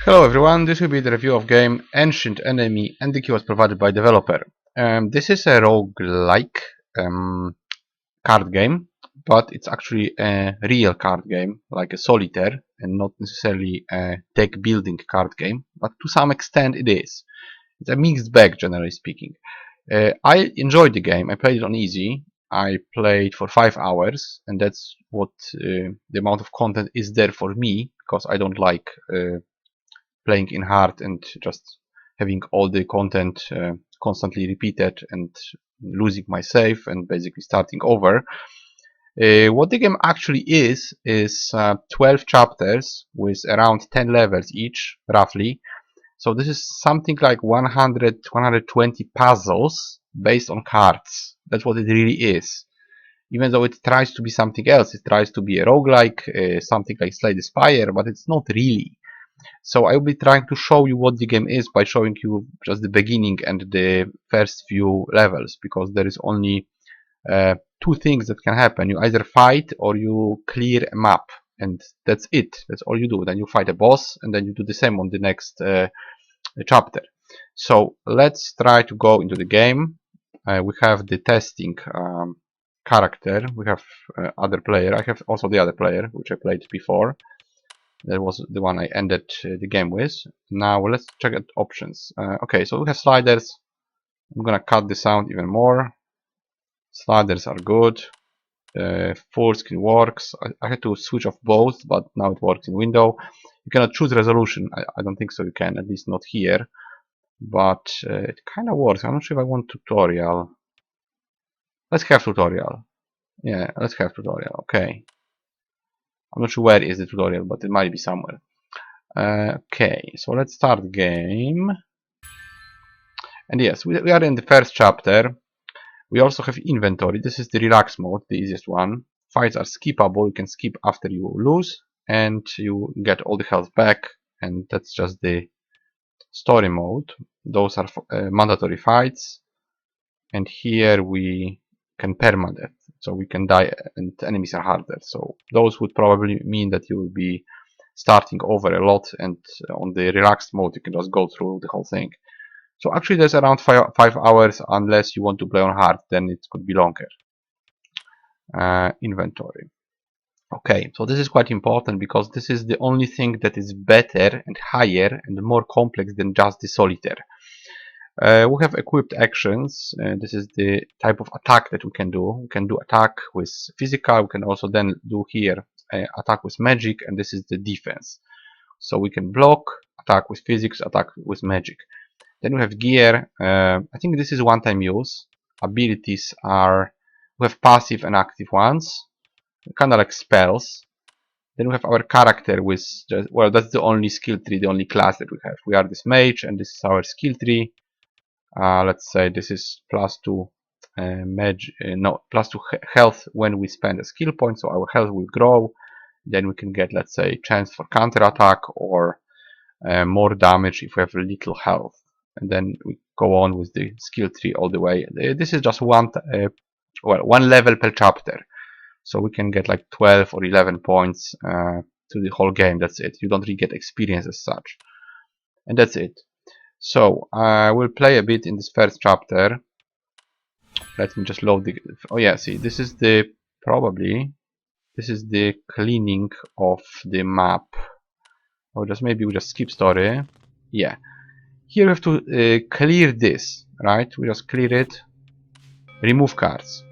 Hello everyone, this will be the review of game Ancient Enemy, and the key was provided by developer. This is a roguelike card game, but it's actually a real card game, like a solitaire, and not necessarily a deck building card game, but to some extent it is. It's a mixed bag, generally speaking. I enjoyed the game. I played it on easy. I played for 5 hours, and that's what the amount of content is there for me, because I don't like playing in hard and just having all the content constantly repeated and losing my save and basically starting over. What the game actually is 12 chapters with around 10 levels each, roughly. So this is something like 100 120 puzzles based on cards. That's what it really is. Even though it tries to be something else, it tries to be a roguelike, something like Slay the Spire, but it's not really. So I will be trying to show you what the game is by showing you just the beginning and the first few levels, because there is only two things that can happen. You either fight or you clear a map, and that's it. That's all you do. Then you fight a boss, and then you do the same on the next chapter. So let's try to go into the game. We have the testing character. We have other player. I have also the other player, which I played before. That was the one I ended the game with. Now let's check out options. Okay, so we have sliders. I'm gonna cut the sound even more. Sliders are good. Full screen works. I had to switch off both, but now it works in window. You cannot choose resolution. I don't think so. You can, at least not here. But it kind of works. I'm not sure if I want tutorial. Let's have tutorial. Yeah, let's have tutorial. Okay. I'm not sure where is the tutorial, but it might be somewhere. Okay, so let's start game. And yes, we are in the first chapter. We also have inventory. This is the relax mode, the easiest one. Fights are skippable. You can skip after you lose, and you get all the health back. And that's just the story mode. Those are mandatory fights. And here we can permadeath, so we can die and enemies are harder. So those would probably mean that you will be starting over a lot, and on the relaxed mode you can just go through the whole thing. So actually there's around 5 hours, unless you want to play on hard, then it could be longer. Inventory. Okay, so this is quite important, because this is the only thing that is better and higher and more complex than just the solitaire. We have equipped actions. This is the type of attack that we can do. We can do attack with physical. We can also then do here attack with magic, and this is the defense. So we can block, attack with physics, attack with magic. Then we have gear. I think this is one-time use. Abilities are, we have passive and active ones, kind of like spells. Then we have our character with just, well, that's the only skill tree, the only class that we have. We are this mage, and this is our skill tree. Let's say this is +2 +2 health when we spend a skill point, so our health will grow. Then we can get, let's say, chance for counter attack, or more damage if we have little health. And then we go on with the skill tree all the way. This is just one level per chapter, so we can get like 12 or 11 points to the whole game. That's it. You don't really get experience as such, and that's it. So I will play a bit in this first chapter. Let me just load the. Oh yeah, see, this is the this is the cleaning of the map. Or just maybe we just skip story. Yeah, here we have to clear this, right? We just clear it. Remove cards.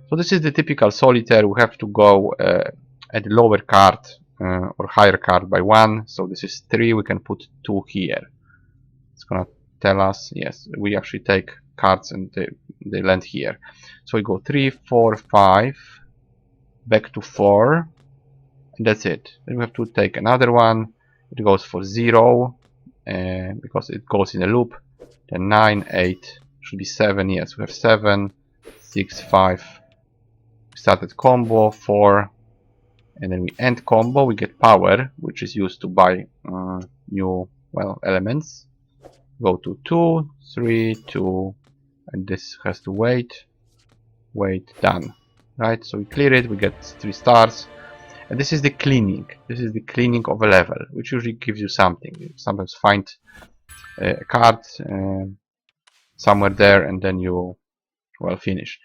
So this is the typical solitaire. We have to go at the lower card or higher card by 1. So this is 3. We can put 2 here. It's gonna tell us, yes, we actually take cards and they land here. So we go 3, 4, 5, back to 4, and that's it. Then we have to take another one. It goes for 0 because it goes in a loop. Then 9, 8, should be 7. Yes, we have 7, 6, 5. We started combo 4, and then we end combo. We get power, which is used to buy new, well, elements. Go to 2, 3, 2, and this has to wait, done. Right, so we clear it, we get 3 stars. And this is the cleaning. This is the cleaning of a level, which usually gives you something. You sometimes find a card somewhere there, and then you, well, finish.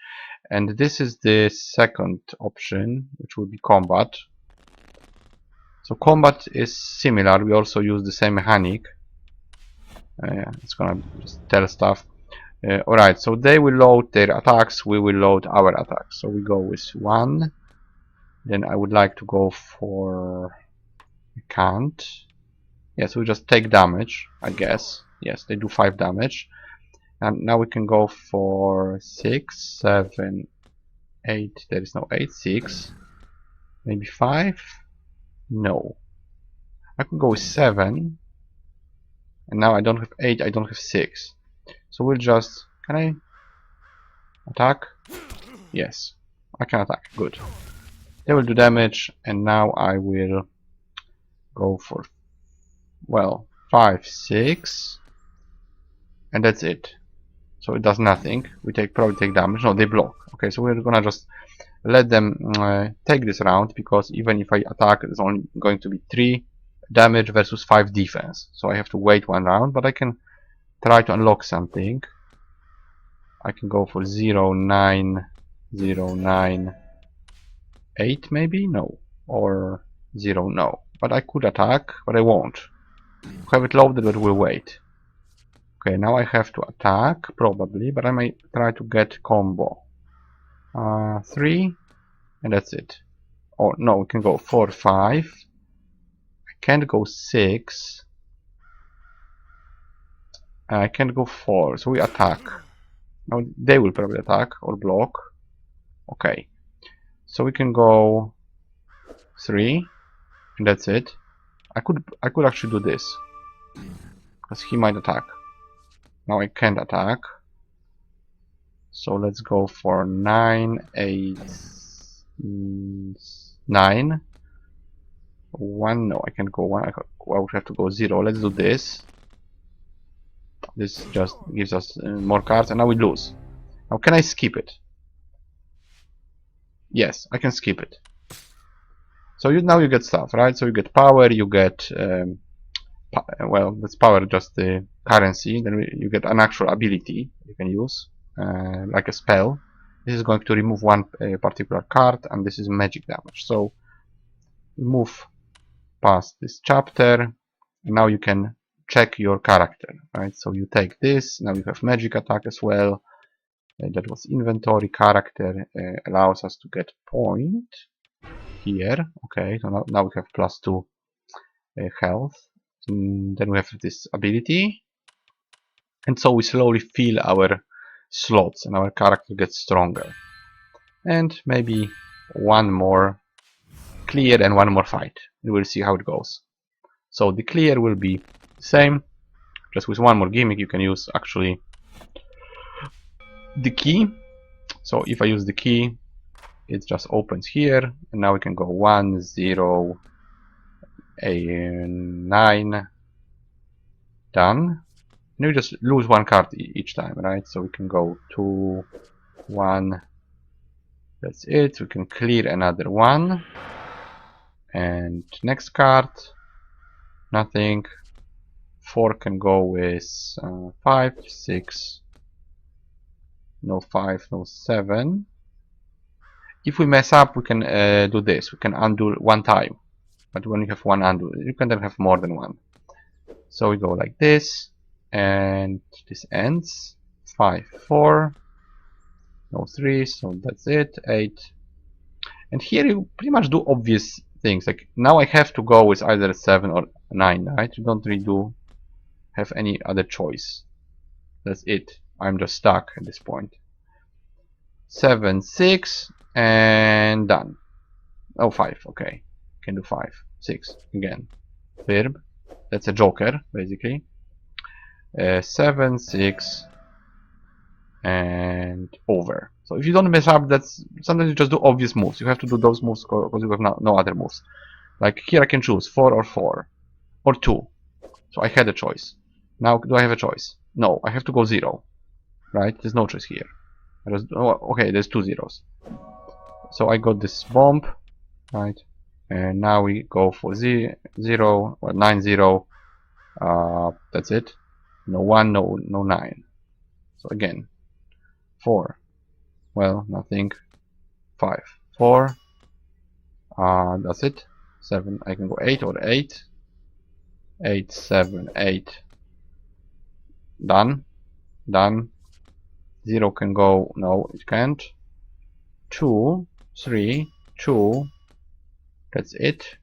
And this is the second option, which will be combat. So combat is similar. We also use the same mechanic. It's gonna just tell stuff. Alright, so they will load their attacks, we will load our attacks. So we go with 1. Then I would like to go for... I can't. Yes, we just take damage, I guess. Yes, they do 5 damage. And now we can go for 6, 7, 8. There is no 8, 6. Maybe 5? No. I can go with 7. And now I don't have 8, I don't have 6. So we'll just... Can I attack? Yes, I can attack. Good. They will do damage, and now I will go for, well, 5, 6, and that's it. So it does nothing. We probably take damage. No, they block. Okay, so we're gonna just let them take this round, because even if I attack, it's only going to be 3 damage versus 5 defense. So I have to wait 1 round, but I can try to unlock something. I can go for 0, 9, 0, 9, 8 maybe? No. Or 0, no. But I could attack, but I won't. Have it loaded, but we'll wait. Okay, now I have to attack, probably, but I may try to get combo. 3, and that's it. Or no, we can go 4, 5. I can't go 6. I can't go 4, so we attack. Now they will probably attack or block. Okay, so we can go 3, and that's it. I could actually do this, because he might attack. Now I can't attack. So let's go for 9, 8, 9. 1, no, I can't go 1. I would have to go 0. Let's do this. This just gives us more cards, and now we lose. Now can I skip it? Yes, I can skip it. So now you get stuff, right? So you get power, you get, well, that's power, just the currency. Then you get an actual ability you can use, like a spell. This is going to remove one particular card, and this is magic damage. So move past this chapter, and now you can check your character, right? So you take this, now you have magic attack as well. That was inventory. Character allows us to get point here. Okay, so now we have +2 health. And then we have this ability, and so we slowly fill our slots, and our character gets stronger. And maybe 1 more clear and 1 more fight, and we'll see how it goes. So the clear will be the same, just with 1 more gimmick. You can use actually the key. So if I use the key, it just opens here, and now we can go 1, 0, 9, done. And we just lose 1 card each time, right? So we can go 2, 1, that's it. We can clear another 1, and next card, nothing. 4 can go with 5, 6, no 5, no 7. If we mess up, we can do this. We can undo 1 time. But when you have 1 undo, you can then have more than 1. So we go like this, and this ends. 5, 4, no 3, so that's it. 8. And here you pretty much do obvious things. Like now I have to go with either 7 or 9, right? You don't really have any other choice. That's it. I'm just stuck at this point. 7, 6, and done. Oh, 5, okay. Can do 5, 6 again. Verb. That's a joker, basically. 7, 6, and over. So if you don't mess up, that's sometimes you just do obvious moves. You have to do those moves because you have no other moves. Like here I can choose 4 or 4 or 2. So I had a choice. Now do I have a choice? No, I have to go 0. Right? There's no choice here. Okay, there's 2 zeros. So I got this bomb, right? And now we go for 0 or 9 0. That's it. No 1, no 9. So again, 4. Well, nothing. 5, 4. That's it. 7. I can go 8 or 8. 8, 7, 8. Done. Done. 0 can go. No, it can't. 2, 3, 2. That's it.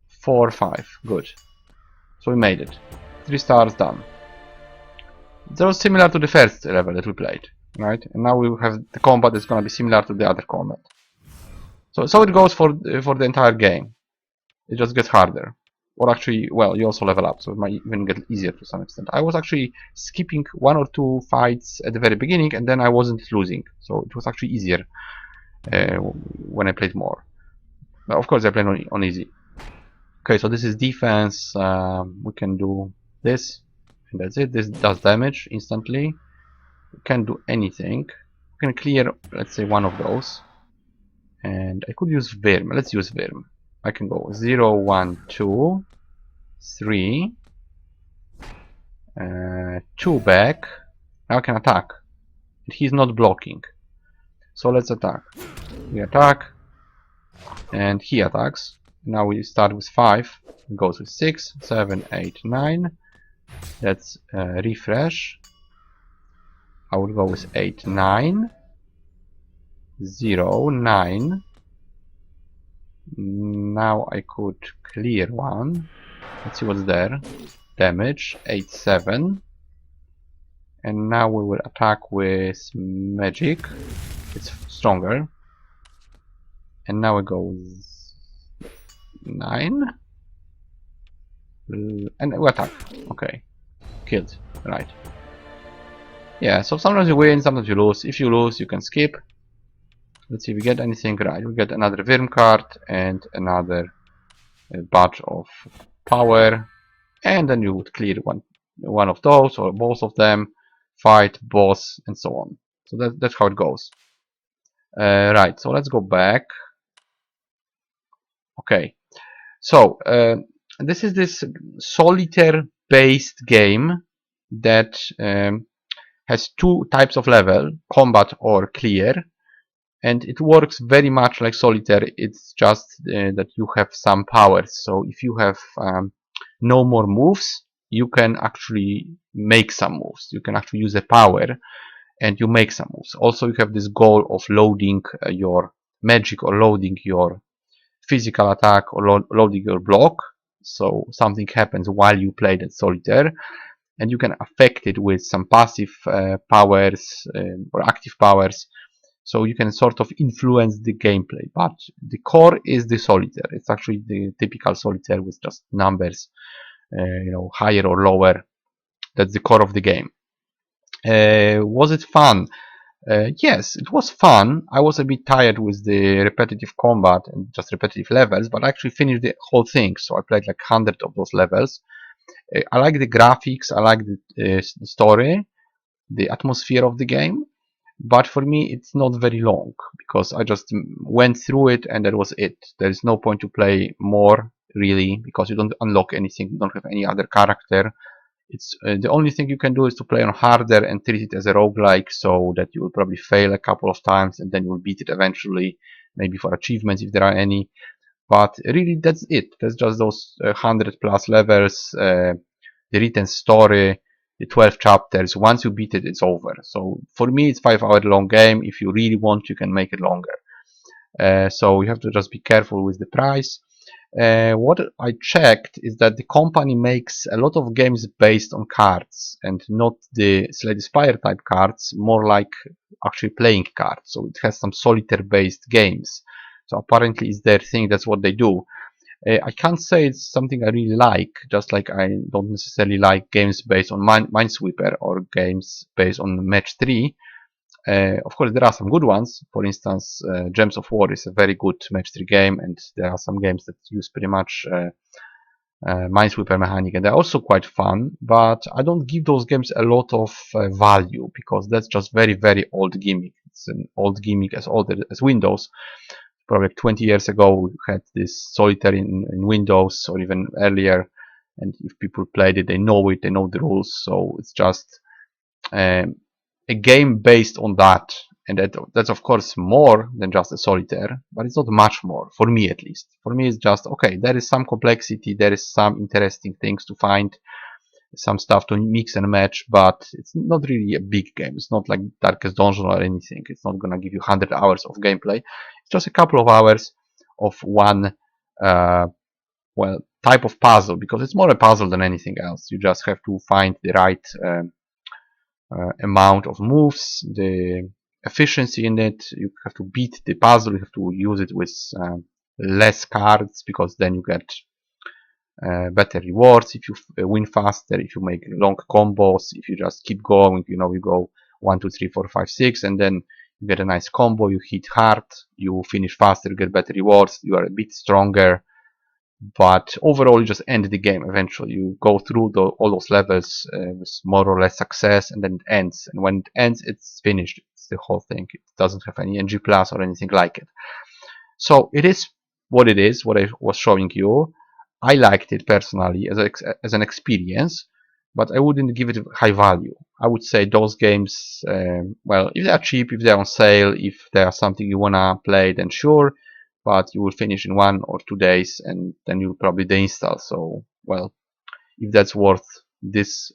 4, 5. Good. So we made it. 3 stars done. That was similar to the first level that we played, right? And now we have the combat is gonna be similar to the other combat. So it goes for the entire game. It just gets harder. Or actually, well, you also level up, so it might even get easier to some extent. I was actually skipping 1 or 2 fights at the very beginning, and then I wasn't losing, so it was actually easier when I played more. But of course, I played on easy. Okay, so this is defense. We can do this, and that's it. This does damage instantly. We can't do anything. We can clear, let's say, one of those. And I could use Virm. Let's use Virm. I can go 0, 1, 2, 3, 2 back. Now I can attack. He's not blocking. So let's attack. We attack, and he attacks. Now we start with 5. It goes with 6, 7, 8, 9. Let's refresh. I will go with 8, 9. 0, 9. Now I could clear one. Let's see what's there. Damage 8, 7. And now we will attack with magic. It's stronger. And now it goes 9. And we attack. Okay. Killed. Right. Yeah, so sometimes you win, sometimes you lose. If you lose, you can skip. Let's see if we get anything. Right, we get another Virm card and another badge of power, and then you would clear one of those or both of them, fight boss, and so on. So that's how it goes. Right, so let's go back. Okay, so this is this solitaire-based game that has 2 types of level: combat or clear. And it works very much like solitaire. It's just that you have some powers. So if you have no more moves, you can actually make some moves. You can actually use a power and you make some moves. Also, you have this goal of loading your magic or loading your physical attack or loading your block. So something happens while you play that solitaire, and you can affect it with some passive powers or active powers. So you can sort of influence the gameplay, but the core is the solitaire. It's actually the typical solitaire with just numbers, higher or lower. That's the core of the game. Was it fun? Yes, it was fun. I was a bit tired with the repetitive combat and just repetitive levels, but I actually finished the whole thing. So I played like 100 of those levels. I like the graphics. I like the story, the atmosphere of the game. But for me, it's not very long because I just went through it and that was it. There is no point to play more, really, because you don't unlock anything. You don't have any other character. It's the only thing you can do is to play on harder and treat it as a roguelike, so that you will probably fail a couple of times and then you will beat it eventually, maybe for achievements if there are any. But really, that's it. That's just those 100+ levels, the written story, the 12 chapters. Once you beat it, it's over. So for me, it's 5-hour long game. If you really want, you can make it longer. So you have to just be careful with the price. What I checked is that the company makes a lot of games based on cards and not the Slay Spire type cards, more like actually playing cards. So it has some solitaire based games. So apparently it's their thing, that's what they do. I can't say it's something I really like, just like I don't necessarily like games based on Minesweeper or games based on Match 3. Of course, there are some good ones. For instance, Gems of War is a very good Match 3 game, and there are some games that use pretty much Minesweeper mechanic, and they're also quite fun. But I don't give those games a lot of value because that's just very, very old gimmick. It's an old gimmick as old as Windows. probably 20 years ago we had this solitaire in Windows or even earlier, and if people played it, they know it, they know the rules. So it's just a game based on that, and that's of course more than just a solitaire, but it's not much more, for me at least. For me it's just, okay, there is some complexity, there is some interesting things to find, some stuff to mix and match, but it's not really a big game. It's not like Darkest Dungeon or anything. It's not gonna give you 100 hours of gameplay. It's just a couple of hours of one well, type of puzzle, because it's more a puzzle than anything else. You just have to find the right amount of moves, the efficiency in it. You have to beat the puzzle. You have to use it with less cards, because then you get better rewards if you win faster, if you make long combos, if you just keep going. You know, you go 1, 2, 3, 4, 5, 6, and then you get a nice combo, you hit hard, you finish faster, you get better rewards, you are a bit stronger. But overall, you just end the game eventually. You go through all those levels with more or less success, and then it ends. And when it ends, it's finished. It's the whole thing. It doesn't have any NG plus or anything like it. So it is what it is, what I was showing you. I liked it personally as an experience, but I wouldn't give it high value. I would say those games, well, if they are cheap, if they're on sale, if they are something you wanna play, then sure, but you will finish in 1 or 2 days, and then you'll probably deinstall. So, well, if that's worth this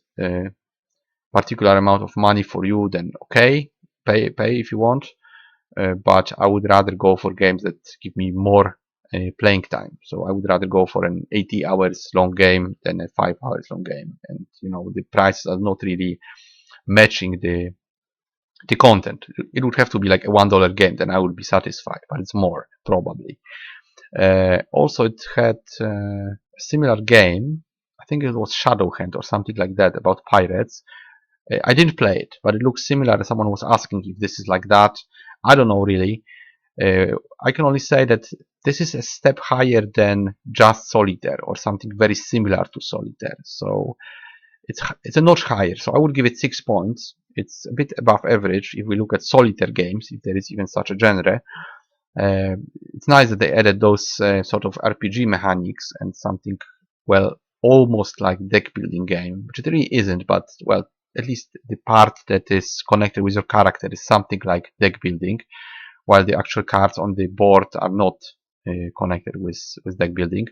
particular amount of money for you, then okay, pay if you want. But I would rather go for games that give me more playing time. So I would rather go for an 80 hours long game than a 5 hours long game. And you know, the prices are not really matching the content. It would have to be like a $1 game, then I would be satisfied, but it's more probably. Also, it had a similar game. I think it was Shadowhand or something like that, about pirates. I didn't play it, but it looks similar. Someone was asking if this is like that. I don't know really. I can only say that this is a step higher than just Solitaire, or something very similar to Solitaire. So it's a notch higher. So I would give it 6 points. It's a bit above average if we look at Solitaire games, if there is even such a genre. It's nice that they added those sort of RPG mechanics and something, well, almost like deck building game, which it really isn't, but well, at least the part that is connected with your character is something like deck building, while the actual cards on the board are not connected with deck building.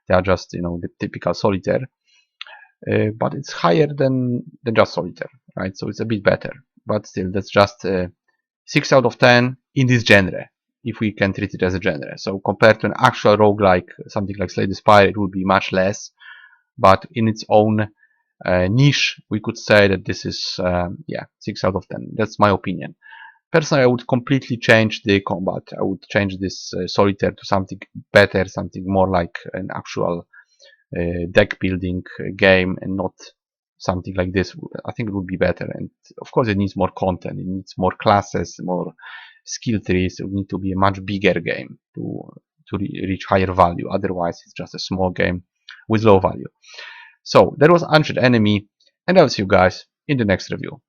They are just, you know, the typical Solitaire. But it's higher than just Solitaire, right? So it's a bit better, but still, that's just 6 out of 10 in this genre, if we can treat it as a genre. So compared to an actual roguelike, something like Slay the Spire, it would be much less, but in its own niche, we could say that this is, yeah, 6 out of 10. That's my opinion. Personally, I would completely change the combat. I would change this Solitaire to something better, something more like an actual deck building game, and not something like this. I think it would be better. And of course, it needs more content. It needs more classes, more skill trees. It would need to be a much bigger game to reach higher value. Otherwise, it's just a small game with low value. So that was Untitled Enemy, and I'll see you guys in the next review.